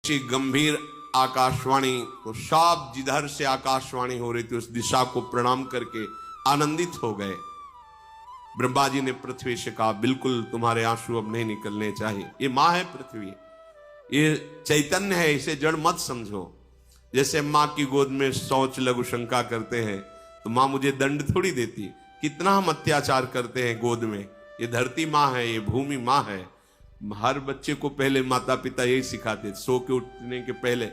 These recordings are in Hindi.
गंभीर आकाशवाणी तो सब जिधर से आकाशवाणी हो रही थी उस दिशा को प्रणाम करके आनंदित हो गए। ब्रह्मा जी ने पृथ्वी से कहा, बिल्कुल तुम्हारे आंसू अब नहीं निकलने चाहिए। ये माँ है पृथ्वी, ये चैतन्य है, इसे जड़ मत समझो। जैसे माँ की गोद में शौच लघु शंका करते हैं तो माँ मुझे दंड थोड़ी देती। कितना हम अत्याचार करते हैं गोद में। ये धरती माँ है, ये भूमि माँ है। हर बच्चे को पहले माता पिता यही सिखाते, सो के उठने के पहले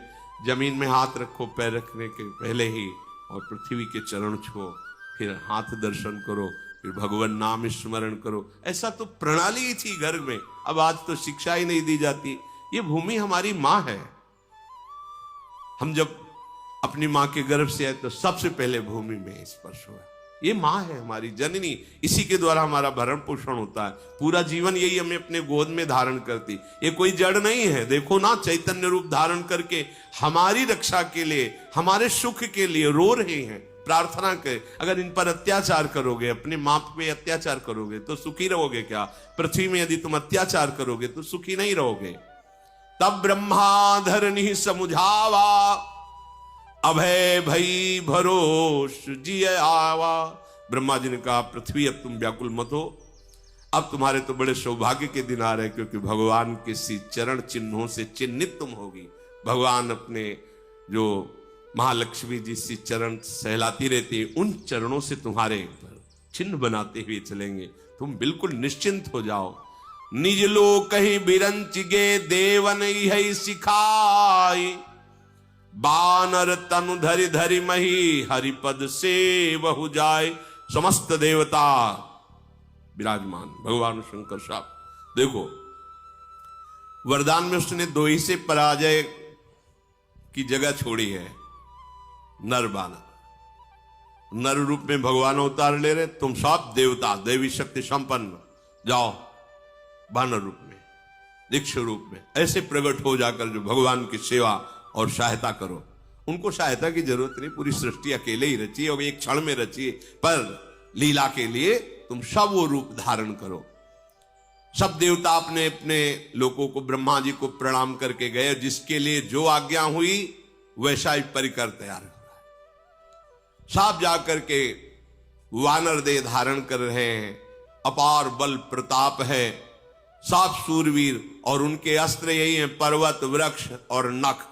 जमीन में हाथ रखो, पैर रखने के पहले ही, और पृथ्वी के चरण छुओ, फिर हाथ दर्शन करो, फिर भगवान नाम स्मरण करो। ऐसा तो प्रणाली ही थी घर में। अब आज तो शिक्षा ही नहीं दी जाती। ये भूमि हमारी माँ है। हम जब अपनी माँ के गर्भ से आए तो सबसे पहले भूमि में स्पर्श हुआ। ये माँ है हमारी जननी, इसी के द्वारा हमारा भरण पोषण होता है। पूरा जीवन यही हमें अपने गोद में धारण करती। ये कोई जड़ नहीं है। देखो ना, चैतन्य रूप धारण करके हमारी रक्षा के लिए, हमारे सुख के लिए रो रहे हैं, प्रार्थना कर। अगर इन पर अत्याचार करोगे, अपने माँ पे अत्याचार करोगे तो सुखी रहोगे क्या? पृथ्वी में यदि तुम अत्याचार करोगे तो सुखी नहीं रहोगे। तब ब्रह्मा धरनी समुझावा, अभय भई भरोस जी आवा। ब्रह्मा जी ने कहा, पृथ्वी अब तुम व्याकुल मत हो। अब तुम्हारे तो बड़े सौभाग्य के दिन आ रहे, क्योंकि भगवान के सी चरण चिन्हों से चिन्हित तुम होगी। भगवान अपने जो महालक्ष्मी जी सी चरण सहलाती रहती है, उन चरणों से तुम्हारे चिन्ह बनाते हुए चलेंगे। तुम बिल्कुल निश्चिंत हो जाओ। निज लोक कहीं बिरंच गे देवन यही सिखाई, बानर तनु धरि धरि मही हरिपद से बहु जाए। समस्त देवता विराजमान भगवान शंकर साहब। देखो, वरदान में उसने दो ही से पराजय की जगह छोड़ी है। नर बानर, नर रूप में भगवान अवतार ले रहे, तुम सब देवता देवी शक्ति संपन्न जाओ बानर रूप में, दीक्ष रूप में ऐसे प्रकट हो जाकर जो भगवान की सेवा और सहायता करो। उनको सहायता की जरूरत नहीं, पूरी सृष्टि अकेले ही रची है और एक क्षण में रची है। पर लीला के लिए तुम सब वो रूप धारण करो। सब देवता अपने अपने लोगों को ब्रह्मा जी को प्रणाम करके गए। जिसके लिए जो आज्ञा हुई वैसा ही परिकर तैयार हो रहा है। सब जाकर के वानर देह धारण कर रहे हैं। अपार बल प्रताप है, सब सूरवीर, और उनके अस्त्र यही हैं, पर्वत वृक्ष और नख।